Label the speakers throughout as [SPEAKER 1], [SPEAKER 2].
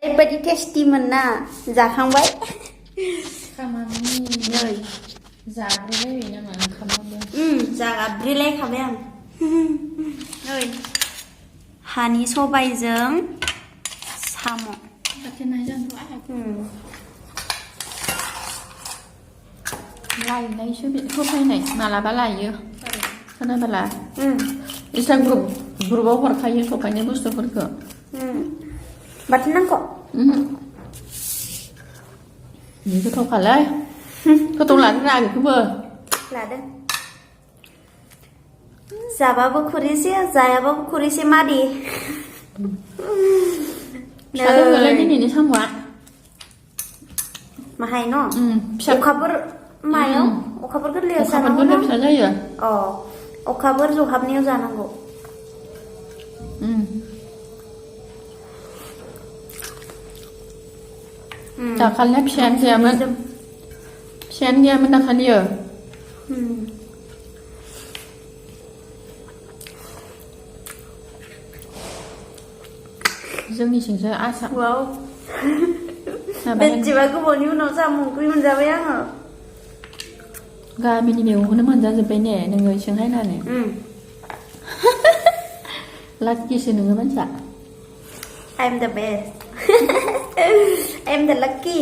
[SPEAKER 1] ओरैबायदि टेस्टिमोन ना जाखांबाय
[SPEAKER 2] खामानि
[SPEAKER 1] नै
[SPEAKER 2] जाब्रेलायबाय नामा ओंखामाबो
[SPEAKER 1] जागाब्रेलायखाबाय आं नै हानि सबायजों साम'
[SPEAKER 2] लायनायसो होफैनाय मालाबा लायो खोनाबाला इसा ग्रुपाव हरखायो सफैनाय बुस्थुफोरखौ
[SPEAKER 1] बाथोन नांगौ
[SPEAKER 2] गोथावखालाय गोथाव लादों ना बेखौबो
[SPEAKER 1] लादों जाबाबो खुरैसे जायाबाबो खुरैसे मादि
[SPEAKER 2] फिसादोंलाय दिनैनि साम'आ
[SPEAKER 1] माहाय न'
[SPEAKER 2] फिसा
[SPEAKER 1] अखाफोर मायाव अखाफोर गोरलैयाव
[SPEAKER 2] अखाफोर
[SPEAKER 1] जानांगौ
[SPEAKER 2] गोरलै
[SPEAKER 1] ना
[SPEAKER 2] फिसा जायो
[SPEAKER 1] अखाफोर जहाबनायाव जानांगौ
[SPEAKER 2] दाखालिना फिसायानो गैयामोन दाखालियो जोंनिथिंसो आसा
[SPEAKER 1] वाव बेसेबा गोबावनि उनाव साम' ओंख्रि मोनजाबाय आङो
[SPEAKER 2] गामिनि मैगंखौनो मोनजाजोब्बाय ने नोङो सोंहायनानै लाखिसो नोङो मानसिया
[SPEAKER 1] I'm the best I'm the lucky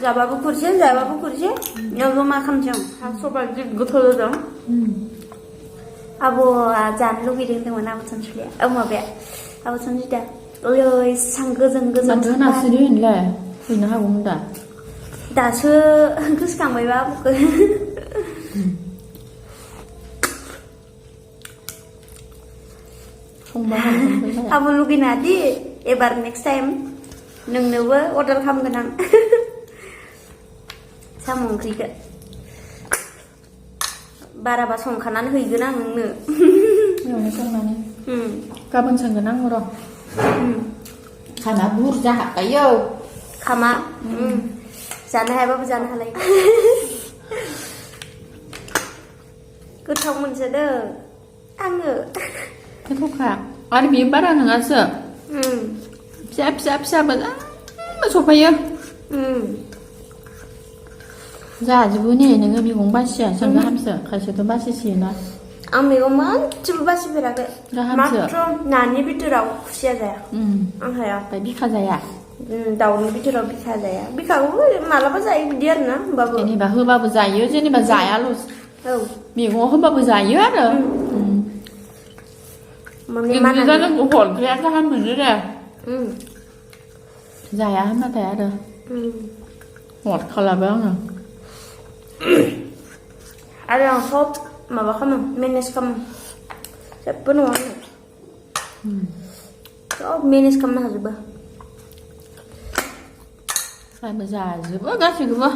[SPEAKER 1] जाबाबो खुरसे जाबाबो खुरसे बेयावबो मा खालामसै आं सबाय जि गोथाव जादों आब'आ जानो लुगैदों होनदोंमोन आब' सानसुलिया माबाया आब' सन्जिता ओइ सां गोजों
[SPEAKER 2] होनलाय फैनो हागौमोन दा
[SPEAKER 1] दासो गोसोखांबायबा आब'खौ आब' लुगैना दि एबार नेक्स्ट टाइम नोंनोबो अर्डार खालामगोन आं साम' ओंख्रिखौ बाराबा संखानानै हैगोन आं नोंनो
[SPEAKER 2] बेयावनो संनानै गाबोन सोंगोन आं र' खाना बुरजा हाबखायो
[SPEAKER 1] खामा जानो हायाबाबो जानो हालाय गोथाव मोनसोदों आङो
[SPEAKER 2] गोथावखा आरो बेयो बारा नङासो फिसा मोजां सफायो जाजोबो ने नोङो मैगं बासिया जों गाहामसो खायसेथ' बासिसियोना
[SPEAKER 1] आं मैगं मोनसेबो बासिफेराखै माथ्र नानि बिथोराव खुसिया जाया आं हाया
[SPEAKER 2] ओमफ्राय बिखा जाया
[SPEAKER 1] दाउनि बिथोराव बिखा जाया बिखाखौबो मालाबा जायो बिदि आरो ना होमबाबो
[SPEAKER 2] जेनेबा होबाबो जायो जेनेबा जायाल' मैगङाव होबाबो जायो आरो जानांगौ हरग्राया गाहाम मोनो रे जाया होनबाथाय आरो हरखालाबो आङो
[SPEAKER 1] आरो आं सब माबा खालामो मेनेज खालामो जेबो नङा आङो सब मेनेज खालामनो हाजोबो
[SPEAKER 2] आंबो जाजोबो गासैखौबो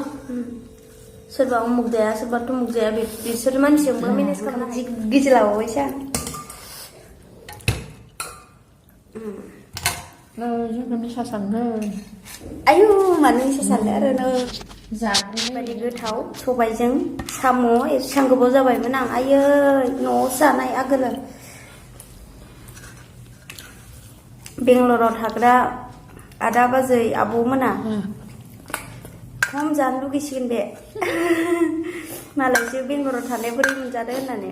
[SPEAKER 1] सोरबा उमुक जाया सोरबा तुमुक जाया बिसोर मानसिजोंबो मेनेज खालामनो जि गिज्लाबावबायसो
[SPEAKER 2] जोंखौ निसा सानदों
[SPEAKER 1] आयु मानो निसा सानदों आरो नो जाबायदि गोथाव सबायजों साम' एसेबां गोबाव जाबायमोन आं आयै न'आव जानाय आगोलो बेंगलराव थाग्रा आदा बाजै आब'मोना खम जानो लुगैसिगोन बे मालायसो बेंगलराव थानाय बोरै मोनजादों होननानै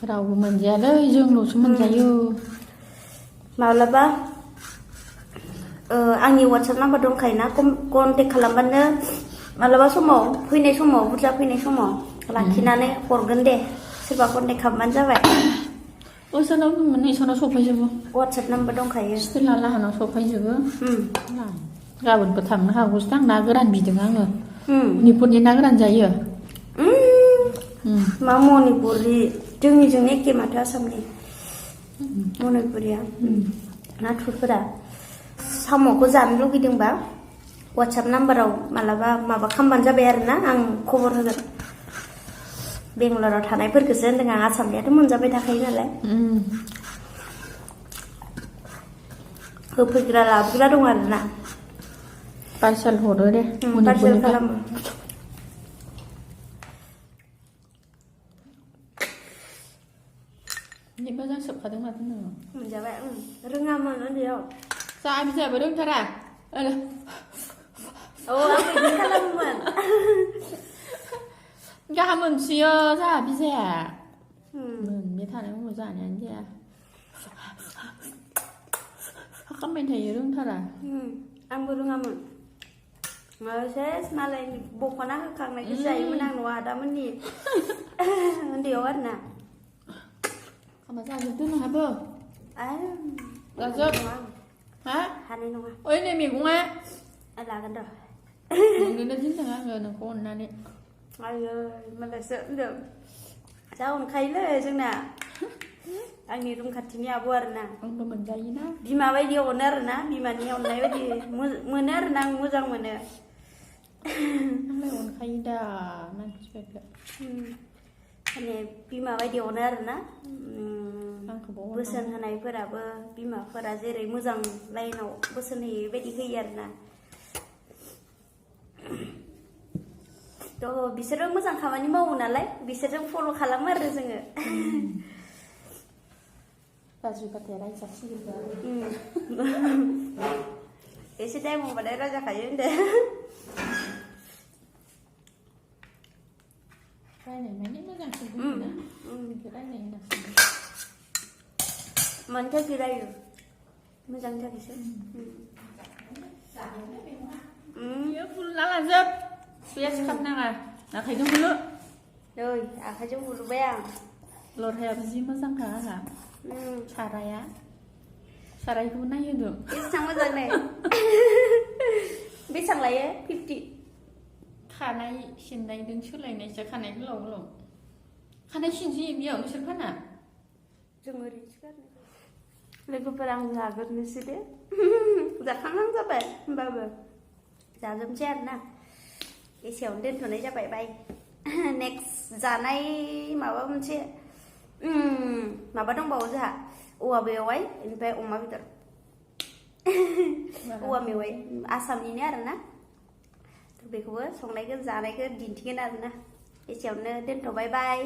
[SPEAKER 2] रावबो मोनजायालै जोंल'सो मोनजायो
[SPEAKER 1] माब्लाबा आंनि वाट्सएप नाम्बार दंखायोना कन्टेक्ट खालामबानो मालाबा समाव फैनाय समाव बुरजा फैनाय समाव लाखिनानै हरगोन दे सोरबा कन्टेक्ट खालामबानो जाबाय
[SPEAKER 2] ओइसानाव इसानाव सफैजोबो
[SPEAKER 1] वाट्सएप नाम्बार दंखायो
[SPEAKER 2] स्टेला लाहानाव सफैजोबो गाबोनबो थांनो हागौसो आं ना गोरान बिदों आङो मनिपुरनि ना गोरान जायो
[SPEAKER 1] मा मनिपुरि जोंनिजों एखे माथो आसामनि मनिपुरिया नाथुरफोरा साम'खौ जानो लुगैदोंबा वाट्सएप नाम्बाराव मालाबा माबा खालामबानो जाबाय आरोना आं खबर होगोन बेंगलराव थानायफोरखौसो होनदों आं आसामनियाथ' मोनजाबाय थाखायो नालाय होफैग्रा लाबोग्रा दं आरोना
[SPEAKER 2] पार्सेल हरो दे
[SPEAKER 1] पार्सेल खालामो
[SPEAKER 2] मोजां सोबखादों माथो नोङो
[SPEAKER 1] मोनजाबाय रोङामोन बेयाव
[SPEAKER 2] जा बिजाबो रोंथारा
[SPEAKER 1] आंबो बिदि खालामोमोन
[SPEAKER 2] गाहाम मोनसोयो जा बिजाया मोनबाय थानाय समाव जानायानो जाया खालामबाय थायो रोंथारा
[SPEAKER 1] आंबो रोङामोन सेस मालायनि बख'ना होखांनायखौ जायोमोन आं न'आव आदामोननि उन्दैयाव आरोना
[SPEAKER 2] खामा जाजोबदो नोंहाबो जाजोब हा
[SPEAKER 1] हानाय नङा
[SPEAKER 2] ओइ नै मैगङा
[SPEAKER 1] लागोन र'
[SPEAKER 2] नोंनोनो दिनदों आङो नोंखौ अननानै
[SPEAKER 1] आयै मालायसो होनदों जा अनखायोलै जोंना आंनि रुम खाथिनि आब' आरोना
[SPEAKER 2] आंबो मोनजायोना
[SPEAKER 1] बिमा बायदि अनो आरोना बिमानि अननाय बायदि मोनो आरोना आं मोजां मोनो
[SPEAKER 2] आंलाय अनखायो दा मानसिफोरखौ
[SPEAKER 1] माने बिमा बायदि अनो आरोना
[SPEAKER 2] आंखौबो
[SPEAKER 1] बोसोन होनायफोराबो बिमाफोरा जेरै मोजां लाइनाव बोसोन होयो बेबायदि होयो आरोना थ' बिसोरो मोजां खामानि मावो नालाय बिसोरजों फल' खालामो आरो जोङो
[SPEAKER 2] गाज्रि बाथ्राया रायजासिगोनबो
[SPEAKER 1] एसे टाइम होबाथाय रायजाखायो होनदों
[SPEAKER 2] रायनाय माने मोजांसो बुङोना बेखौ रायनाय होनांसिगोन
[SPEAKER 1] मानि थाखाय रायो मोजांनि थाखायसो
[SPEAKER 2] बियो फुलना लाजोब बेस खालामनाङा आखाइजों हुलु
[SPEAKER 1] नै आखाइजों हुलुबाय आं
[SPEAKER 2] लरहायाबो जि मोजांखा आंहा सारायखौबो नायहोदों
[SPEAKER 1] बेसेबां मोजां नै बेसेबां लायो 50
[SPEAKER 2] खानाय सिननायजों सोलायनायसो खानाय गोलाव गोलाव खानाय सिनसि बेयाव नोंसोर फाना
[SPEAKER 1] जों ओरैनोसो गारनो लोगोफोर आं जाग्रोनोसै दे जाखांहां जाबाय होमबाबो जाजोबनोसै आरोना एसेयावनो दोनथ'नाय जाबाय बाय नेक्स्ट जानाय माबा मोनसे माबा दंबावो जोंहा औवा मेवाइ ओमफ्राय अमा बेदर औवा मेवाइ आसामनिनो आरोना बेखौबो संनायखौ जानायखौ दिन्थिगोन आरोना एसेयावनो दोनथ'बाय बाय